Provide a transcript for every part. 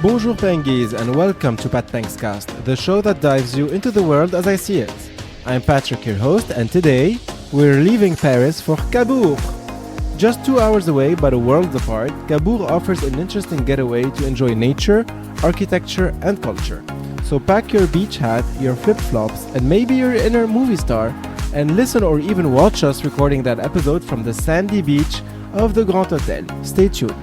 Bonjour Penguins and welcome to Pat Thanks Cast, the show that dives you into the world as I see it. I'm Patrick, your host, and today we're leaving Paris for Cabourg. Just 2 hours away but a world apart, Cabourg offers an interesting getaway to enjoy nature, architecture and culture. So pack your beach hat, your flip-flops and maybe your inner movie star and listen or even watch us recording that episode from the sandy beach of the Grand Hotel. Stay tuned.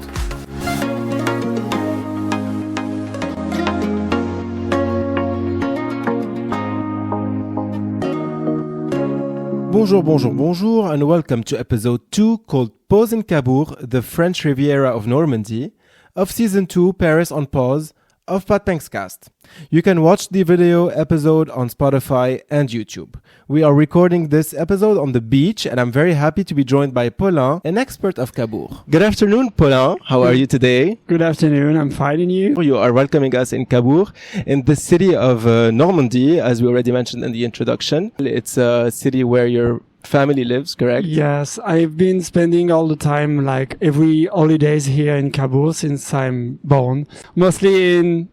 Bonjour, and welcome to episode 2 called Pause in Cabourg, the French Riviera of Normandy, of season 2 Paris on Pause of Pat Thanks Cast. You can watch the video episode on Spotify and YouTube. We are recording this episode on the beach, and I'm very happy to be joined by Paulin, an expert of Cabourg. Good afternoon, Paulin. How are you today? Good afternoon. I'm fine, and you? You are welcoming us in Cabourg, in the city of Normandy, as we already mentioned in the introduction. It's a city where your family lives, correct? Yes, I've been spending all the time, like every holidays here in Cabourg since I'm born, mostly in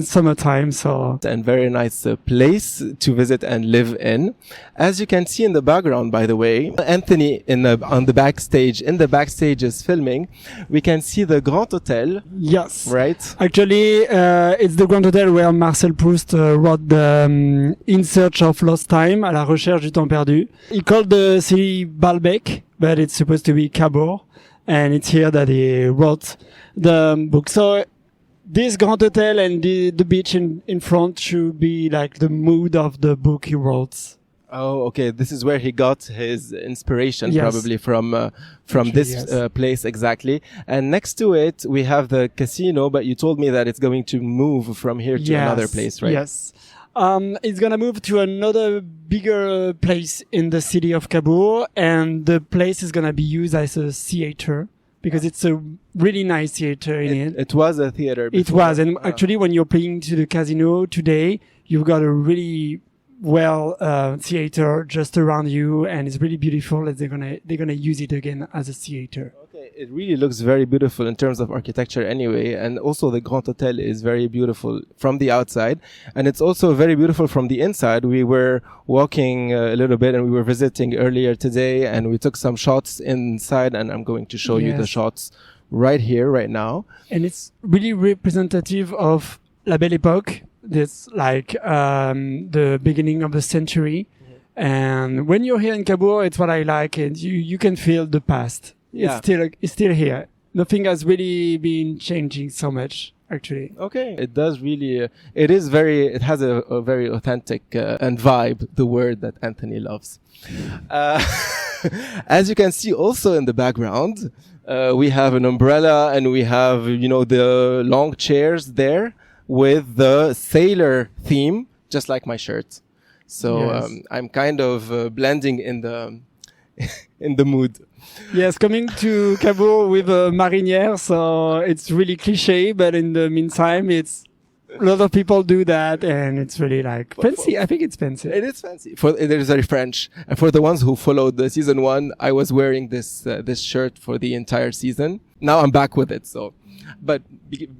summertime. So and very nice place to visit and live in. As you can see in the background, by the way, Anthony in the backstage is filming. We can see the Grand Hotel. Yes, right. Actually, it's the Grand Hotel where Marcel Proust wrote the In Search of Lost Time, à la recherche du temps perdu. He called the city Balbec, but it's supposed to be Cabourg, and it's here that he wrote the book. So this Grand Hotel and the beach in front should be like the mood of the book he wrote. Oh, okay. This is where he got his inspiration, yes. Probably from this yes. place exactly. And next to it, we have the casino, but you told me that it's going to move from here to another place, right? Yes. It's gonna move to another bigger place in the city of Cabourg, and the place is gonna be used as a theater, because it's a really nice theater in it. It was a theater before. It was, and actually when you're playing to the casino today, you've got a really theater just around you, and it's really beautiful that they're gonna use it again as a theater. Okay, it really looks very beautiful in terms of architecture anyway, and also the Grand Hotel is very beautiful from the outside, and it's also very beautiful from the inside. We were walking a little bit and we were visiting earlier today, and we took some shots inside, and I'm going to show you the shots right here, right now. And it's really representative of La Belle Époque. That's like the beginning of the century. Mm-hmm. And when you're here in Cabourg, it's what I like, and you can feel the past. It's still here. Nothing has really been changing so much, actually. Okay. It does really, it has a very authentic and vibe, the word that Anthony loves. As you can see also in the background, we have an umbrella and we have, the long chairs there with the sailor theme, just like my shirt. So I'm kind of blending in the in the mood. Yes, coming to Cabourg with a marinière, so it's really cliche, but in the meantime, a lot of people do that, and it's really like fancy. I think it's fancy. It is fancy. It is very French. And for the ones who followed the season 1, I was wearing this shirt for the entire season. Now I'm back with it. So, but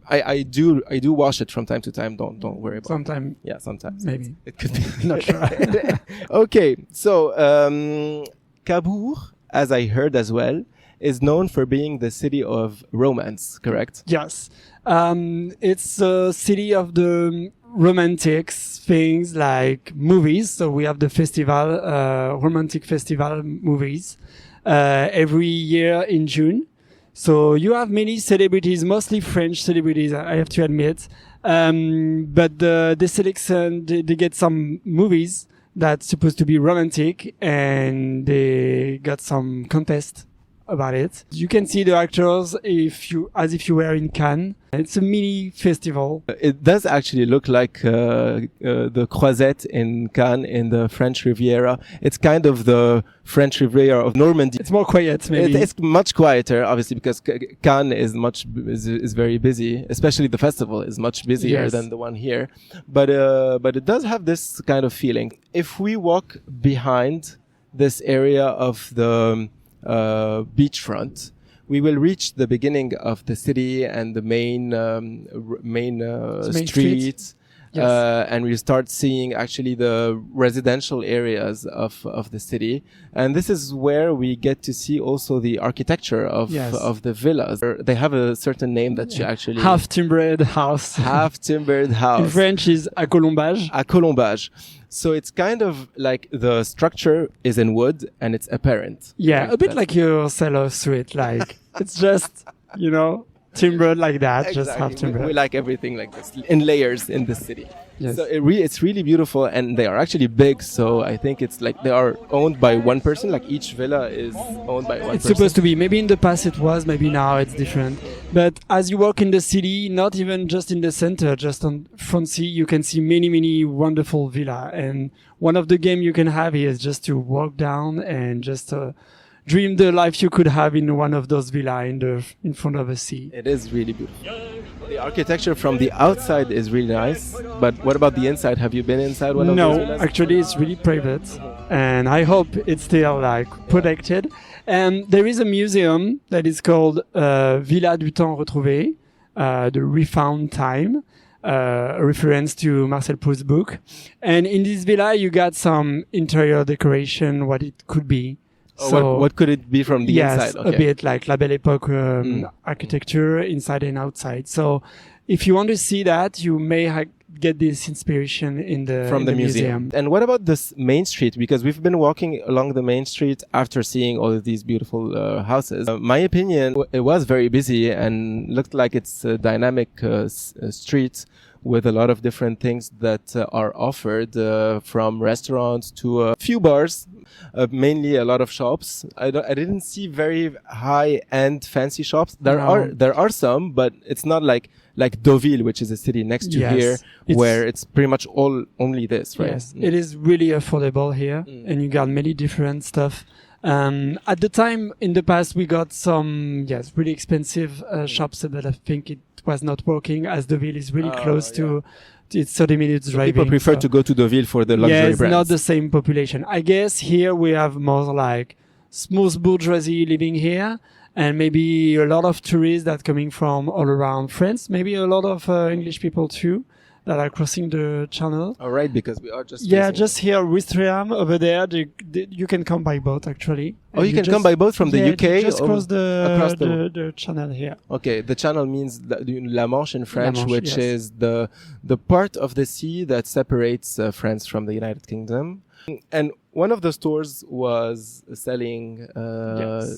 I do wash it from time to time. Don't worry about Sometimes. Yeah, sometimes. Maybe. It could be. Not sure. Okay, so Cabourg, as I heard as well, is known for being the city of romance, correct? Yes. It's a city of the romantics things like movies. So we have the festival, romantic festival movies, every year in June. So you have many celebrities, mostly French celebrities, I have to admit. But they select, they get some movies that's supposed to be romantic, and they got some contest about it. You can see the actors as if you were in Cannes. It's a mini festival. It does actually look like the Croisette in Cannes in the French Riviera. It's kind of the French Riviera of Normandy. It's more quiet, maybe. It's much quieter, obviously, because Cannes is very busy. Especially the festival is much busier than the one here. But it does have this kind of feeling. If we walk behind this area of the beachfront, we will reach the beginning of the city and the main Main streets. Yes. And we start seeing actually the residential areas of the city. And this is where we get to see also the architecture of the villas. They have a certain name that you actually... Half-timbered house. Half-timbered house. In French is à colombage. À colombage. So it's kind of like the structure is in wood and it's apparent. Yeah, a bit like your cellar suite. Like, it's just, timbered like that, Exactly. just half timbered. We like everything like this in layers in the city. Yes. So it's really beautiful, and they are actually big. So I think it's like they are owned by one person. Like each villa is owned by one It's person. supposed to be. Maybe in the past it was, maybe now it's different. But as you walk in the city, not even just in the center, just on front sea, you can see many, many wonderful villa. And one of the game you can have here is just to walk down and just dream the life you could have in one of those villa in front of a sea. It is really beautiful. The architecture from the outside is really nice, but what about the inside? Have you been inside one of those No, villas? actually it's really private, and I hope it's still like protected. And there is a museum that is called Villa du Temps Retrouvé, the Refound Time, a reference to Marcel Proust's book. And in this villa, you got some interior decoration, what it could be. Oh, So what could it be from the yes, inside? Okay. a bit like La Belle Époque architecture inside and outside. So if you want to see that, you may get this inspiration in the From in the museum. And what about this main street? Because we've been walking along the main street after seeing all of these beautiful houses. My opinion, it was very busy and looked like it's a dynamic street with a lot of different things that are offered, from restaurants to a few bars, mainly a lot of shops. I didn't see very high-end fancy shops. There are some, but it's not like Deauville, which is a city next to here, where it's pretty much only this, right? Yes, it is really affordable here, and you got many different stuff. At the time, in the past, we got some, really expensive shops that I think it was not working, as Deauville is really close to it's 30 minutes driving. People prefer to go to Deauville for the luxury it's brands. not the same population. I guess here we have more like smooth bourgeoisie living here, and maybe a lot of tourists that coming from all around France, maybe a lot of English people too, that are crossing the channel. All right, because we are just... just here, Wistreham, over there, you can come by boat, actually. Oh, you can come by boat from the UK? You just cross across the channel here. Okay, the channel means La Manche in French, Manche, which is the part of the sea that separates France from the United Kingdom. And one of the stores was selling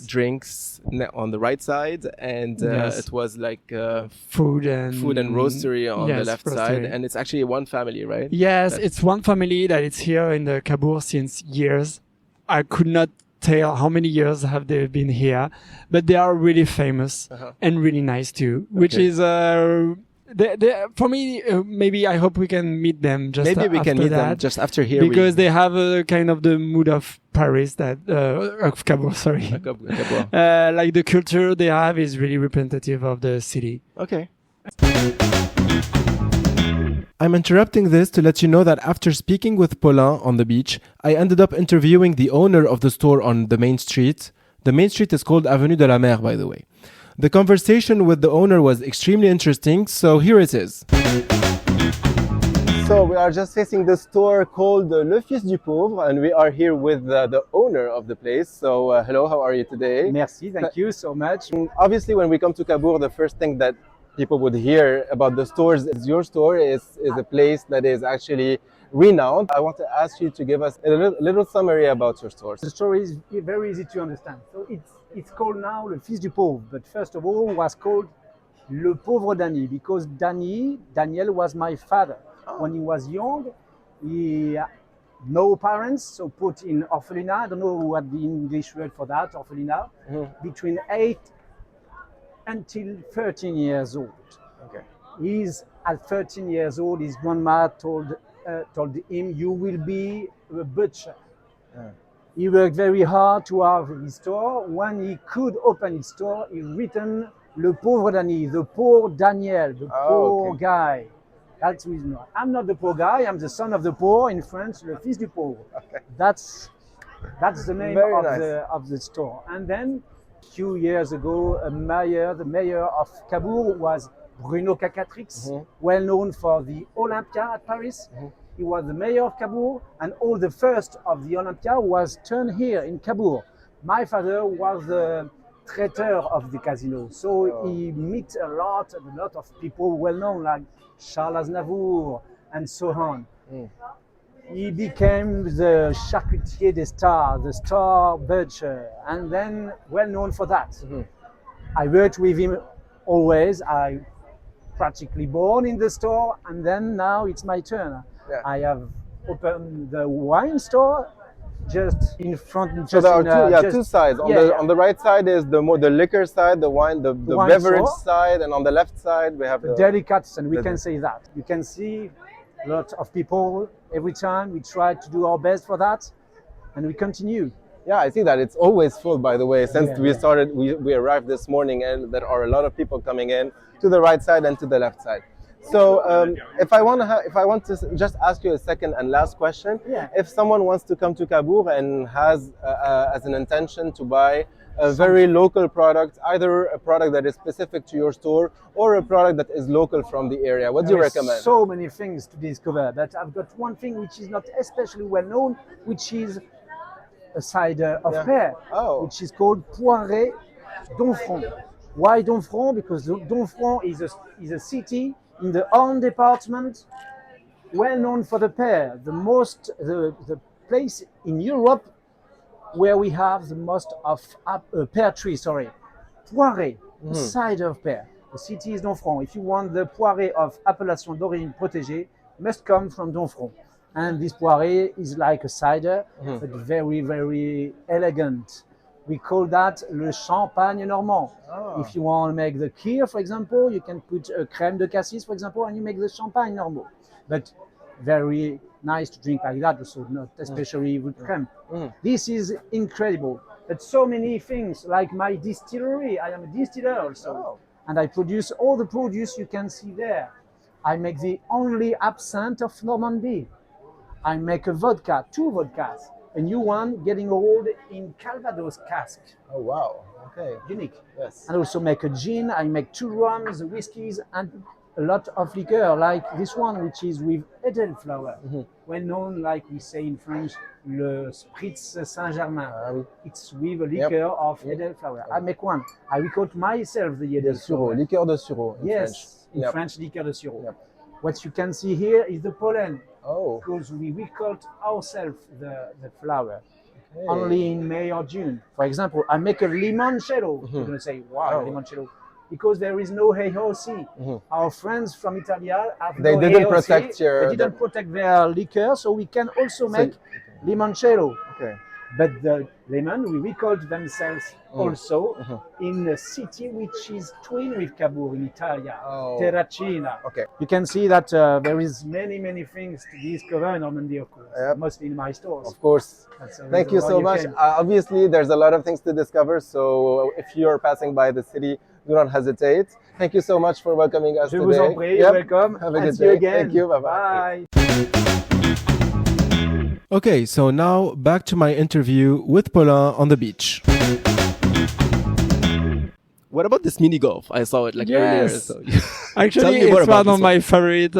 drinks on the right side, and it was like food and roastery on the left roastery side, and it's actually one family, right? Yes, it's one family that is here in the Cabourg since years. I could not tell how many years have they been here, but they are really famous and really nice too, which is for me, maybe I hope we can meet them just maybe we can meet them just after here, because they have a kind of the mood of Paris, that of Cabourg, sorry. Like the culture they have is really representative of the city. Okay. I'm interrupting this to let you know that after speaking with Paulin on the beach, I ended up interviewing the owner of the store on the main street. The main street is called Avenue de la Mer, by the way. The conversation with the owner was extremely interesting, so here it is. So we are just facing the store called Le Fils du Pauvre, and we are here with the owner of the place. So hello, how are you today? Merci, thank you so much. Obviously, when we come to Cabourg, the first thing that people would hear about the stores is your store is a place that is actually renowned. I want to ask you to give us a little summary about your stores. The story is very easy to understand. So it's called now Le Fils du Pauvre, but first of all was called Le Pauvre Dany, because Daniel was my father. When he was young, he had no parents, so put in orphelinat. I don't know what the English word for that, orphelinat, between 8 until 13 years old. Okay. He's at 13 years old, his grandma told him, you will be a butcher. He worked very hard to have his store. When he could open his store, he written Le Pauvre Dany, the poor Daniel, the poor guy. That's the reason why. I'm not the poor guy, I'm the son of the poor in France, Le Fils du Pauvre. Okay. That's the name of the store. And then Few years ago, the mayor of Cabourg was Bruno Cacatrix, well known for the Olympia at Paris. He was the mayor of Cabourg, and all the first of the Olympia was turned here in Cabourg. My father was the traiteur of the casino, so he met a lot of people well known like Charles Aznavour and so on. He became the charcutier des stars, the star butcher, and then well known for that. I worked with him always. I practically born in the store, and then now it's my turn. Yeah. I have opened the wine store just in front. So there are just, two sides. On the right side is the liquor side, the wine, the wine beverage store. Side, and on the left side we have the delicates, and we can say that. You can see a lot of people every time. We try to do our best for that, and we continue. Yeah, I see that. It's always full, by the way. Since Yeah, we yeah. started, we arrived this morning, and there are a lot of people coming in to the right side and to the left side. So if I want to just ask you a second and last question, Yeah. if someone wants to come to Cabourg and has as an intention to buy a very local product, either a product that is specific to your store or a product that is local from the area, what do you There is recommend? so many things to discover, but I've got one thing which is not especially well known, which is a cider of Yeah. pear, Oh. which is called Poiré Donfront. Why Donfront? Because Donfront is a city in the Orne department, well known for the pear, the place in Europe where we have the most of pear trees. Poiré, cider of pear. The city is Donfront. If you want the Poiré of appellation d'origine protégée, must come from Donfront. And this Poiré is like a cider, but very, very elegant. We call that le champagne normand. If you want to make the kir, for example, you can put a crème de cassis, for example, and you make the champagne normand. But very nice to drink like that, also not especially with crème. This is incredible. But so many things, like my distillery. I am a distiller also, and I produce all the produce you can see there. I make the only absinthe of Normandy. I make a vodka, 2 vodkas. A new one getting old in Calvados cask. Oh wow! Okay. Unique. Yes. And also make a gin. I make 2 rums, whiskeys, and a lot of liquor, like this one, which is with Edelflower. Well known, like we say in French, le Spritz Saint-Germain. It's with a liquor of Edelflower. I make one. I record myself the De sureau, Edelflower. liqueur de sureau in Yes, French. in Yep. French, liqueur de sureau. Yep. What you can see here is the pollen, Oh. because we record ourselves the flower. Okay. Only in May or June. For example, I make a limoncello. You're going to say, wow, limoncello. Because there is no AOC. Our friends from Italia have They no didn't AOC. protect They didn't protect their liquor, so we can also make limoncello. Okay. But the lemon, we record themselves also in a city which is twin with Cabourg in Italia, Oh. Terracina. Okay. You can see that there is many things to discover in Normandy, of course, Yep. mostly in my stores. Of course. That's the Thank reason you why so much. came. Obviously, there's a lot of things to discover. So if you're passing by the city, do not hesitate. Thank you so much for welcoming us Je today. vous en prie, Yep. welcome. Have a And good see you day. again. Thank you. Bye-bye. Bye. Okay, so now back to my interview with Paulin on the beach. What about this mini golf? I saw it earlier. Yes. So Actually, Tell me more it's about one of this my favorite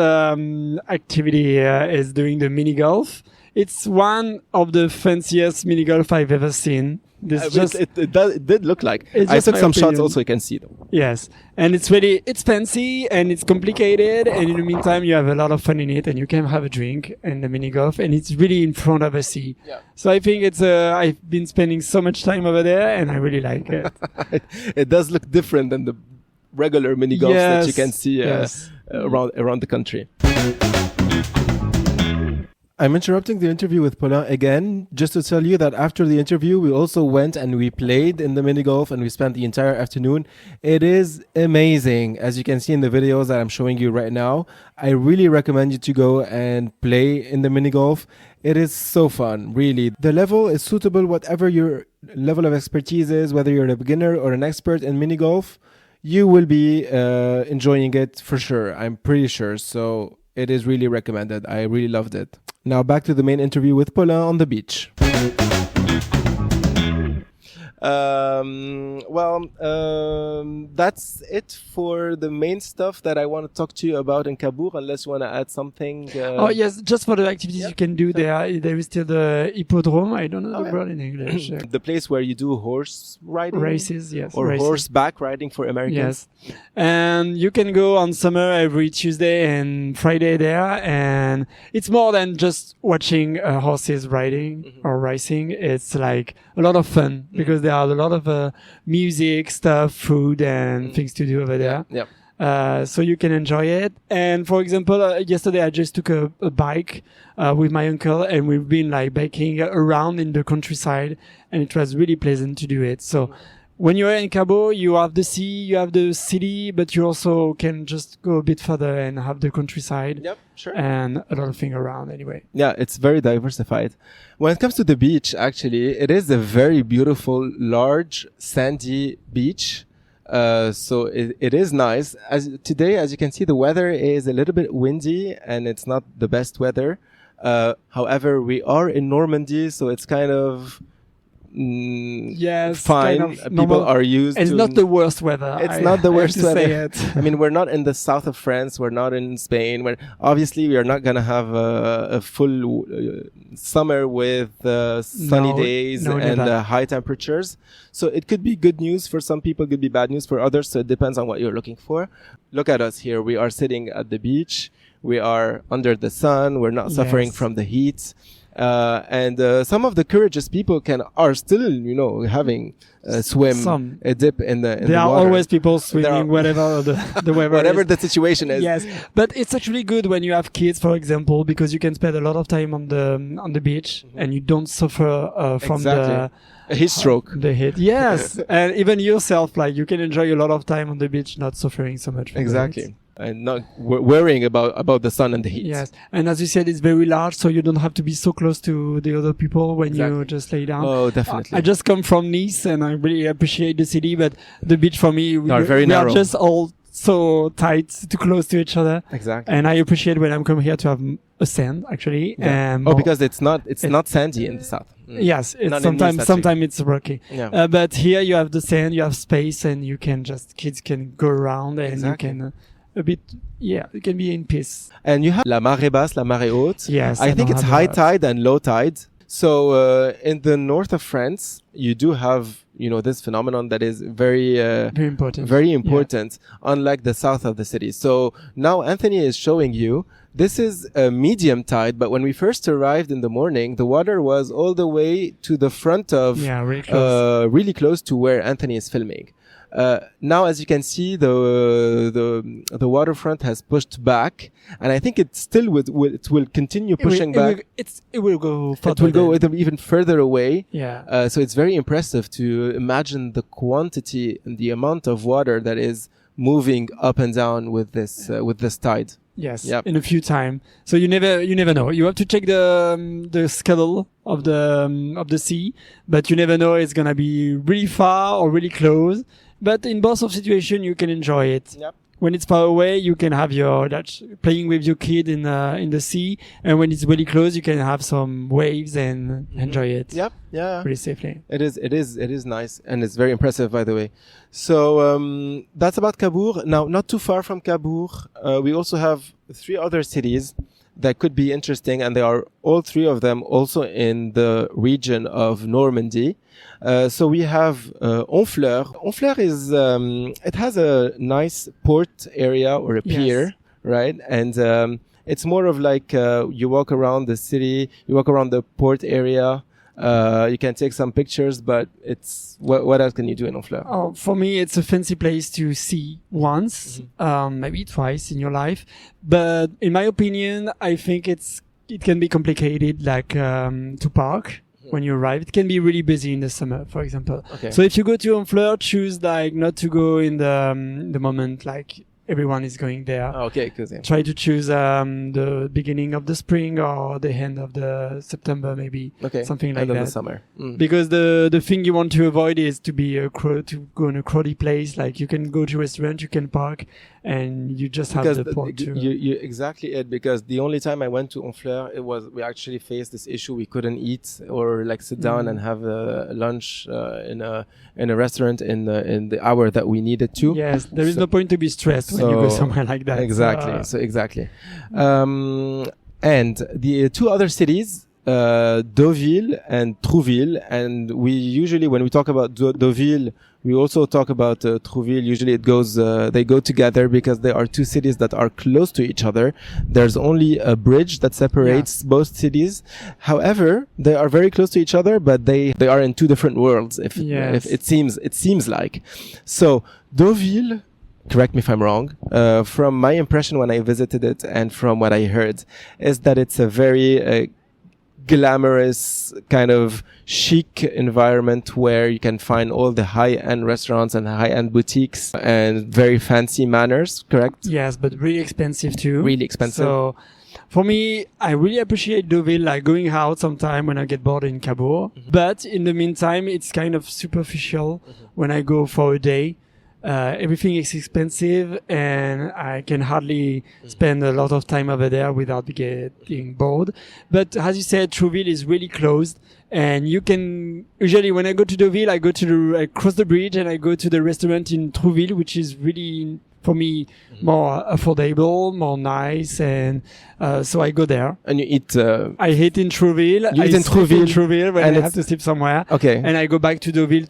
activity here is doing the mini golf. It's one of the fanciest mini golf I've ever seen. This it did look like. It's I just took my some shots opinion. also, you can see them. Yes, and it's fancy and it's complicated, and in the meantime you have a lot of fun in it, and you can have a drink and the mini golf, and it's really in front of a sea. Yeah. So I think it's I've been spending so much time over there, and I really like it. It does look different than the regular mini golfs that you can see yes. around the country. I'm interrupting the interview with Paulin again, just to tell you that after the interview, we also went and we played in the mini golf and we spent the entire afternoon. It is amazing, as you can see in the videos that I'm showing you right now. I really recommend you to go and play in the mini golf. It is so fun, really. The level is suitable, whatever your level of expertise is, whether you're a beginner or an expert in mini golf, you will be enjoying it for sure. I'm pretty sure. So it is really recommended. I really loved it. Now back to the main interview with Paulin on the beach. That's it for the main stuff that I want to talk to you about in Cabourg, unless you want to add something. Oh yes, just for the activities you can do there. There is still the hippodrome. I don't know the yeah. word in English. The place where you do horse riding. Races, yes. Or races. horseback riding for Americans. Yes. And you can go on summer every Tuesday and Friday there. And it's more than just watching horses riding or racing. It's like a lot of fun because there are a lot of music, stuff, food and things to do over there. Yeah. So you can enjoy it. And for example, yesterday I just took a bike with my uncle and we've been like biking around in the countryside and it was really pleasant to do it. So when you're in Cabo, you have the sea, you have the city, but you also can just go a bit further and have the countryside. Yep, sure. And a lot of things around anyway. Yeah, it's very diversified. When it comes to the beach, actually, it is a very beautiful, large, sandy beach. So it is nice. Today, as you can see, the weather is a little bit windy and it's not the best weather. However, we are in Normandy, so it's kind of yes, fine. kind of People normal. are used It's to... not the worst weather. It's not the worst I have to say weather. it. I mean, we're not in the south of France. We're not in Spain. Obviously, we are not going to have a full summer with sunny days and high temperatures. So it could be good news for some people, could be bad news for others. So it depends on what you're looking for. Look at us here. We are sitting at the beach. We are under the sun. We're not suffering from the heat. And some of the courageous people are still, having a swim, a dip in the There are water. always people swimming, whatever the weather whatever is. the situation is. Yes, but it's actually good when you have kids, for example, because you can spend a lot of time on the beach and you don't suffer from the heat stroke. The heat, yes, and even yourself, like you can enjoy a lot of time on the beach, not suffering so much. From Exactly. the heat. And not worrying about the sun and the heat. Yes, and as you said, it's very large, so you don't have to be so close to the other people when you just lay down. Oh, definitely. I just come from Nice, and I really appreciate the city, but the beach for me, we narrow. are just all so tight, too close to each other. Exactly. And I appreciate when I'm coming here to have a sand, actually. Yeah. Because it's not sandy in the south. Yes, it's sometimes it's rocky. Yeah. But here you have the sand, you have space, and kids can go around and you can you can be in peace. And you have la marée basse, la marée haute. Yes. I think it's high tide and low tide. So in the north of France, you do have this phenomenon that is very important, unlike the south of the city. So now Anthony is showing you. This is a medium tide, but when we first arrived in the morning, the water was all the way to the front of, really close to where Anthony is filming. Now, as you can see, the waterfront has pushed back, and I think it still will continue pushing back. It will go further. It will go even further away. Yeah. So it's very impressive to imagine the quantity and the amount of water that is moving up and down with this tide. Yes, in a few time. So you never know. You have to check the schedule of the sea, but you never know it's gonna be really far or really close. But in both of situations, you can enjoy it. Yep. When it's far away, you can have playing with your kid in the sea, and when it's really close, you can have some waves and enjoy it. Yep. Yeah. Pretty safely. It is nice, and it's very impressive, by the way. So that's about Cabourg. Now, not too far from Cabourg, we also have 3 other cities that could be interesting, and they are all 3 of them also in the region of Normandy. So we have Honfleur. Honfleur is it has a nice port area or a pier, right? And it's more of like you walk around the city, you walk around the port area. You can take some pictures, but it's what else can you do in Honfleur? Oh, for me, it's a fancy place to see once, maybe twice in your life. But in my opinion, I think it can be complicated, like to park. When you arrive, it can be really busy in the summer, for example. Okay. So if you go to Honfleur, choose like not to go in the moment like everyone is going there. Oh, okay, good. Yeah. Try to choose the beginning of the spring or the end of the September, maybe. Okay. Something like end that. Of the summer. Because the thing you want to avoid is to be to go in a crowded place. Like you can go to a restaurant, you can park, and you just have Because the port to... you exactly it, because the only time I went to Honfleur, we actually faced this issue. We couldn't eat or like sit down and have lunch in a restaurant in the hour that we needed to. Yes, there is no point to be stressed when you go somewhere like that. Exactly. Exactly. And the two other cities, Deauville and Trouville, and we usually, when we talk about Deauville, we also talk about Trouville. Usually it goes, they go together because they are two cities that are close to each other. There's only a bridge that separates both cities. However, they are very close to each other, but they are in two different worlds. If it seems like. So Deauville, correct me if I'm wrong, from my impression when I visited it and from what I heard, is that it's a very glamorous kind of chic environment where you can find all the high-end restaurants and high-end boutiques and very fancy manners, correct? Yes, but really expensive too. Really expensive. So for me, I really appreciate Deauville, like going out sometime when I get bored in Cabourg. But in the meantime, it's kind of superficial when I go for a day. Everything is expensive and I can hardly spend a lot of time over there without getting bored. But as you said, Trouville is really closed, and you can, usually when I go to Deauville, I cross the bridge and I go to the restaurant in Trouville, which is really, for me, more affordable, more nice, and so I go there. And you eat... I eat in Trouville. You eat in Trouville when I have to sleep somewhere. Okay. And I go back to Deauville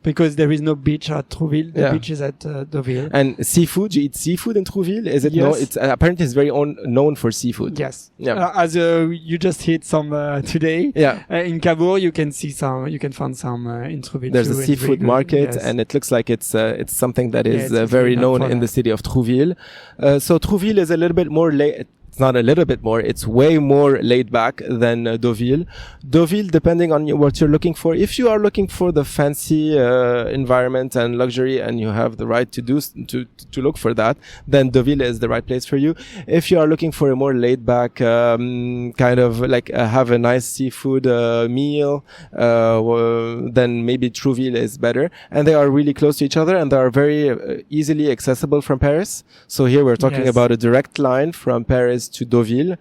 because there is no beach at Trouville. The beach is at Deauville. And seafood, you eat seafood in Trouville? Is it? Yes. No, it's apparently it's very known for seafood. Yes. Yeah. As you just hit some today. Yeah. In Cabourg, you can find some in Trouville. There's too. a seafood market, and it looks like it's something that is very known in the city of Trouville. So Trouville is a little bit more it's not a little bit more, it's way more laid back than Deauville. Deauville, depending on what you're looking for, if you are looking for the fancy environment and luxury and you have the right to look for that, then Deauville is the right place for you. If you are looking for a more laid back kind of like have a nice seafood meal, then maybe Trouville is better. And they are really close to each other and they are very easily accessible from Paris. So here we're talking about a direct line from Paris to Deauville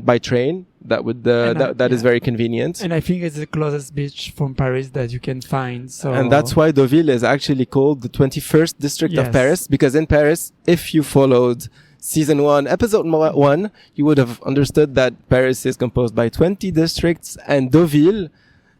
by train. That would is very convenient. And I think it's the closest beach from Paris that you can find. So and that's why Deauville is actually called the 21st district of Paris, because in Paris, if you followed Season 1, Episode 1, you would have understood that Paris is composed by 20 districts and Deauville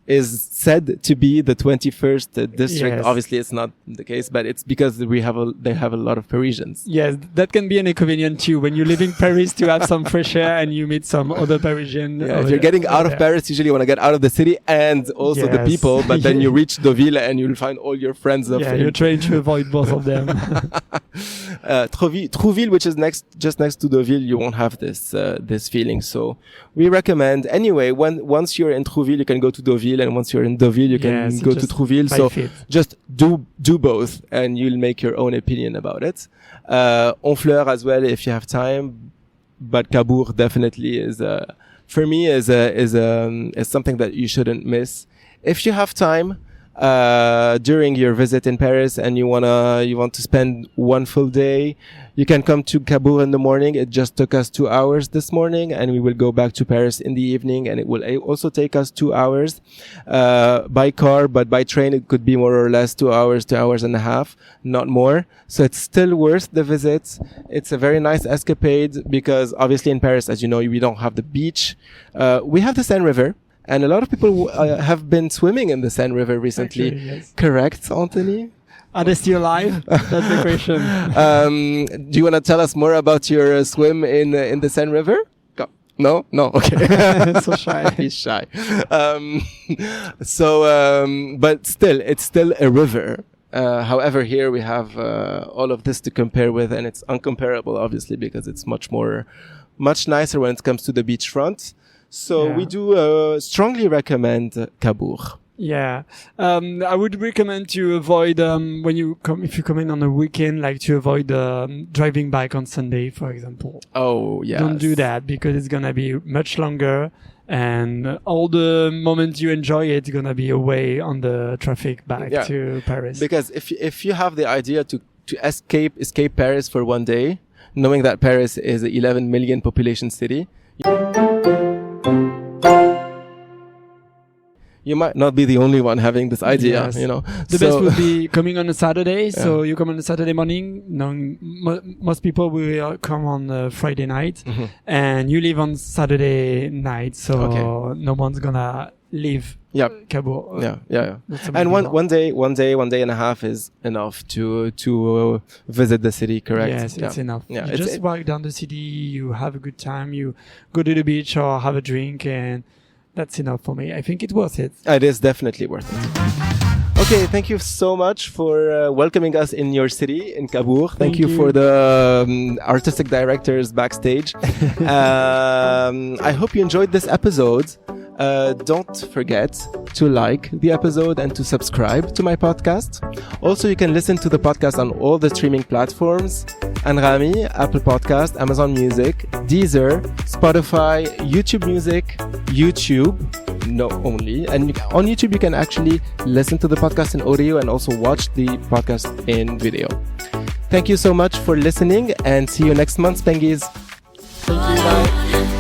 is said to be the 21st district. Yes. Obviously, it's not the case, but it's because they have a lot of Parisians. Yes, that can be an inconvenience too when you live in Paris to have some fresh air and you meet some other Parisian. Yeah, if you're getting out of Paris, usually you want to get out of the city and also the people, but then you reach Deauville and you'll find all your friends. You're trying to avoid both of them. Trouville, which is just next to Deauville, you won't have this feeling. So we recommend anyway. Once you're in Trouville, you can go to Deauville, and once you're in Deauville, you can go to Trouville. So just do both, and you'll make your own opinion about it. Honfleur as well, if you have time, but Cabourg definitely is for me is something that you shouldn't miss if you have time. During your visit in Paris and you want to spend one full day, you can come to Cabourg in the morning. It just took us 2 hours this morning, and we will go back to Paris in the evening, and it will also take us 2 hours by car, but by train it could be more or less 2 hours, 2 hours and a half, not more. So it's still worth the visit. It's a very nice escapade because obviously in Paris, as you know, we don't have the beach. We have the Seine River. And a lot of people have been swimming in the Seine River recently. Actually, yes. Correct, Anthony? Are they still alive? That's the question. Do you want to tell us more about your swim in the Seine River? No? Okay. So shy. He's shy. But still, it's still a river. However, here we have all of this to compare with, and it's uncomparable, obviously, because it's much nicer when it comes to the beachfront. So we do strongly recommend Cabourg. Yeah, I would recommend to avoid if you come in on a weekend, like to avoid driving back on Sunday, for example. Oh yeah, don't do that because it's gonna be much longer, and all the moments you enjoy it's gonna be away on the traffic back to Paris. Because if you have the idea to to escape Paris for one day, knowing that Paris is an 11 million population city. You might not be the only one having this idea, Yes. you know. The best would be coming on a Saturday. So you come on a Saturday morning. Most people will come on Friday night, and you leave on Saturday night. So no one's gonna leave Cabourg. Yeah. And one day and a half is enough to visit the city. Correct? Yes, it's enough. Yeah, You just walk down the city. You have a good time. You go to the beach or have a drink, and that's enough for me. I think it's worth it. It is definitely worth it. Okay, thank you so much for welcoming us in your city, in Cabourg. Thank you for the artistic directors backstage. I hope you enjoyed this episode. Don't forget to like the episode and to subscribe to my podcast. Also, you can listen to the podcast on all the streaming platforms: Anrami, Apple Podcast, Amazon Music, Deezer, Spotify, YouTube Music, YouTube. No, only. And on YouTube, you can actually listen to the podcast in audio and also watch the podcast in video. Thank you so much for listening, and see you next month, Penguins. Thank you. Bye.